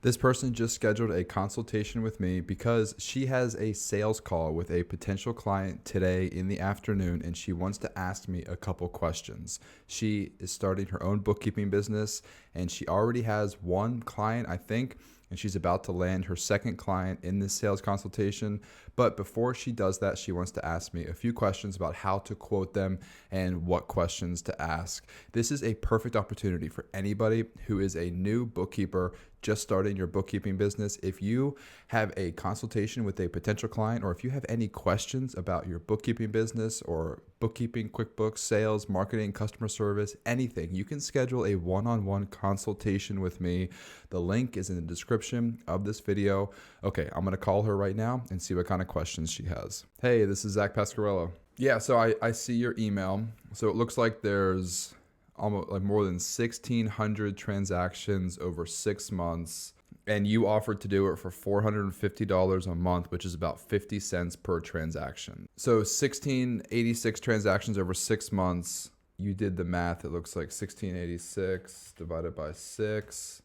This person just scheduled a consultation with me because she has a sales call with a potential client today in the afternoon, and she wants to ask me a couple questions. She is starting her own bookkeeping business, and she already has one client, I think, and she's about to land her second client in this sales consultation. But before she does that, she wants to ask me a few questions about how to quote them and what questions to ask. This is a perfect opportunity for anybody who is a new bookkeeper just starting your bookkeeping business. If you have a consultation with a potential client, or if you have any questions about your bookkeeping business or bookkeeping, QuickBooks, sales, marketing, customer service, anything, you can schedule a one-on-one consultation with me. The link is in the description of this video. Okay, I'm gonna call her right now and see what kind of questions she has. Hey, this is Zach Pasquarello. Yeah, so I see your email. So it looks like there's almost like more than 1,600 transactions over 6 months, and you offered to do it for $450 a month, which is about 50 cents per transaction. So 1,686 transactions over 6 months. You did the math. It looks like 1,686 divided by 6.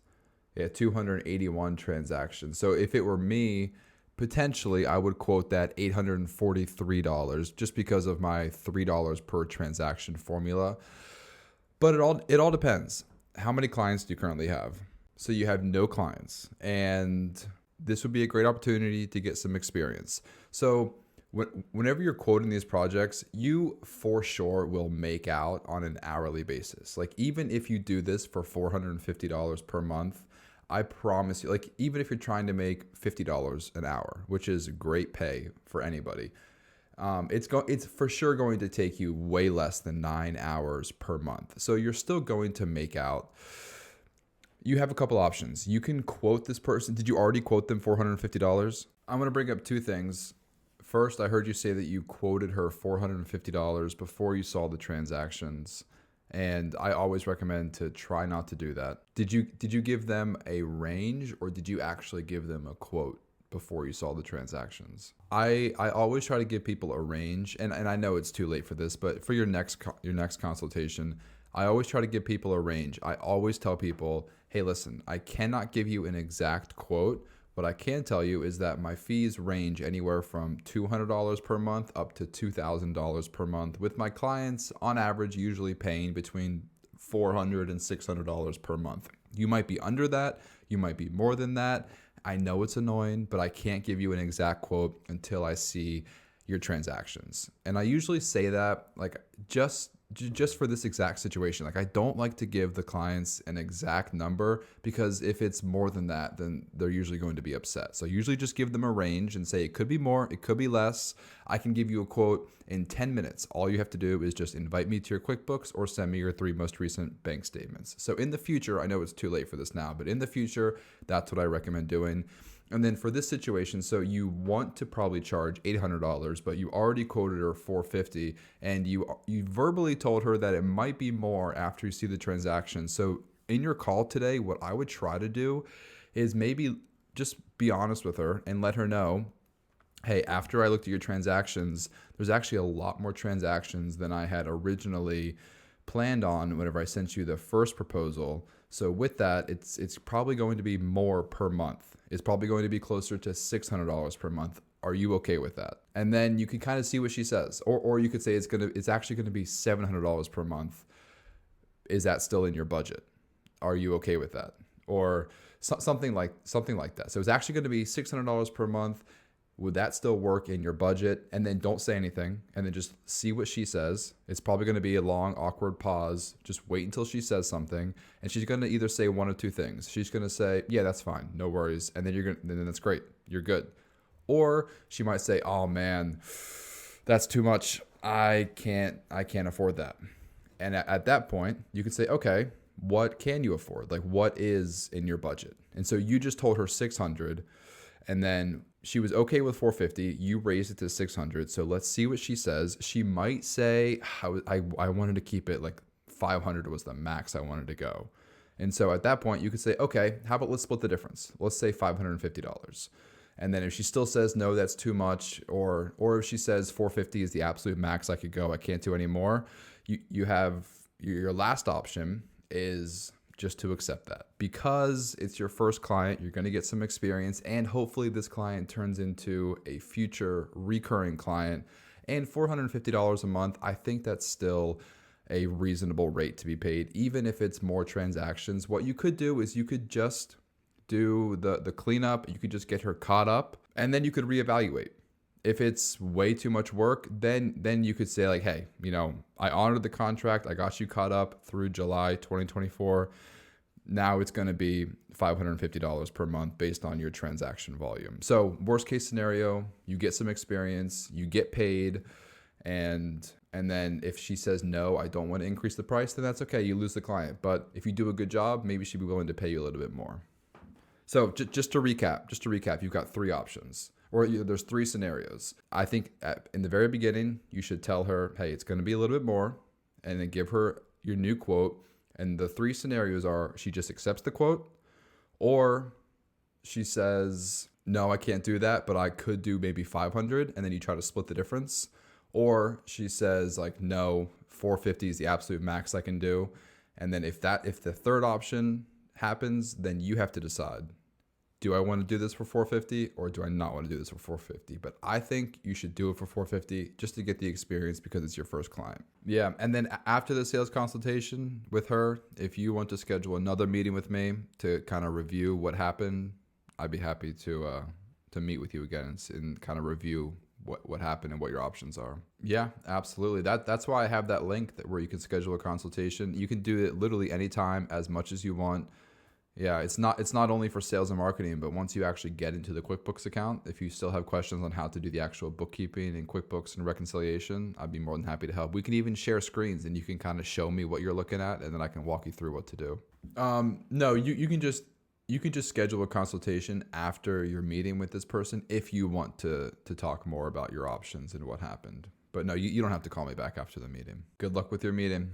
Yeah, 281 transactions. So if it were me, potentially I would quote that $843 just because of my $3 per transaction formula. But it all depends. How many clients do you currently have? So you have no clients, and this would be a great opportunity to get some experience. So whenever you're quoting these projects, you for sure will make out on an hourly basis. Like even if you do this for $450 per month, I promise you, like even if you're trying to make $50 an hour, which is great pay for anybody, it's for sure going to take you way less than 9 hours per month. So you're still going to make out. You have a couple options. You can quote this person. Did you already quote them $450? I'm going to bring up two things. First, I heard you say that you quoted her $450 before you saw the transactions. And I always recommend to try not to do that. Did you give them a range, or did you actually give them a quote before you saw the transactions? I always try to give people a range, and I know it's too late for this, but for your next consultation, I always try to give people a range. I always tell people, hey, listen, I cannot give you an exact quote. What I can tell you is that my fees range anywhere from $200 per month up to $2,000 per month, with my clients on average usually paying between $400 and $600 per month. You might be under that, you might be more than that. I know it's annoying, but I can't give you an exact quote until I see your transactions. And I usually say that like just for this exact situation. Like I don't like to give the clients an exact number, because if it's more than that, then they're usually going to be upset. So I usually just give them a range and say it could be more, it could be less. I can give you a quote in 10 minutes. All you have to do is just invite me to your QuickBooks or send me your 3 most recent bank statements. So in the future, I know it's too late for this now, but in the future, that's what I recommend doing. And then for this situation, so you want to probably charge $800, but you already quoted her $450, and you verbally told her that it might be more after you see the transaction. So in your call today, what I would try to do is maybe just be honest with her and let her know, hey, after I looked at your transactions, there's actually a lot more transactions than I had originally planned on whenever I sent you the first proposal. So with that, it's probably going to be more per month. It's probably going to be closer to $600 per month. Are you okay with that? And then you can kind of see what she says. Or you could say it's actually going to be $700 per month. Is that still in your budget? Are you okay with that? Or something like that. So it's actually going to be $600 per month. Would that still work in your budget? And then don't say anything, and then just see what she says. It's probably going to be a long, awkward pause. Just wait until she says something, and she's going to either say one of two things. She's going to say, "Yeah, that's fine, no worries," and then that's great, you're good. Or she might say, "Oh man, that's too much. I can't afford that." And at that point, you could say, "Okay, what can you afford? Like, what is in your budget?" And so you just told her 600, and then she was okay with 450. You raised it to 600. So let's see what she says. She might say, I wanted to keep it like 500 was the max I wanted to go. And so at that point, you could say, okay, how about let's split the difference? Let's say $550. And then if she still says, no, that's too much, or if she says 450 is the absolute max I could go, I can't do any more, you have your last option is just to accept that. Because it's your first client, you're going to get some experience, and hopefully this client turns into a future recurring client. And $450 a month, I think that's still a reasonable rate to be paid, even if it's more transactions. What you could do is you could just do the cleanup, you could just get her caught up, and then you could reevaluate. If it's way too much work, then you could say like, hey, I honored the contract, I got you caught up through July 2024. Now it's going to be $550 per month based on your transaction volume. So worst case scenario, you get some experience, you get paid, and then if she says, no, I don't want to increase the price, then that's okay. You lose the client. But if you do a good job, maybe she'd be willing to pay you a little bit more. So just to recap, you've got three options, or there's three scenarios. I think in the very beginning, you should tell her, hey, it's going to be a little bit more, and then give her your new quote. And the three scenarios are she just accepts the quote, or she says, no, I can't do that, but I could do maybe 500, and then you try to split the difference. Or she says like, no, 450 is the absolute max I can do. And then if the third option happens, then you have to decide, do I want to do this for 450 or do I not want to do this for 450? But I think you should do it for 450 just to get the experience because it's your first client. Yeah. And then after the sales consultation with her, if you want to schedule another meeting with me to kind of review what happened, I'd be happy to meet with you again and kind of review what happened and what your options are. Yeah, absolutely. That's why I have that link where you can schedule a consultation. You can do it literally anytime, as much as you want. Yeah, it's not only for sales and marketing, but once you actually get into the QuickBooks account, if you still have questions on how to do the actual bookkeeping and QuickBooks and reconciliation, I'd be more than happy to help. We can even share screens and you can kind of show me what you're looking at, and then I can walk you through what to do. No, you can just schedule a consultation after your meeting with this person if you want to talk more about your options and what happened. But no, you don't have to call me back after the meeting. Good luck with your meeting.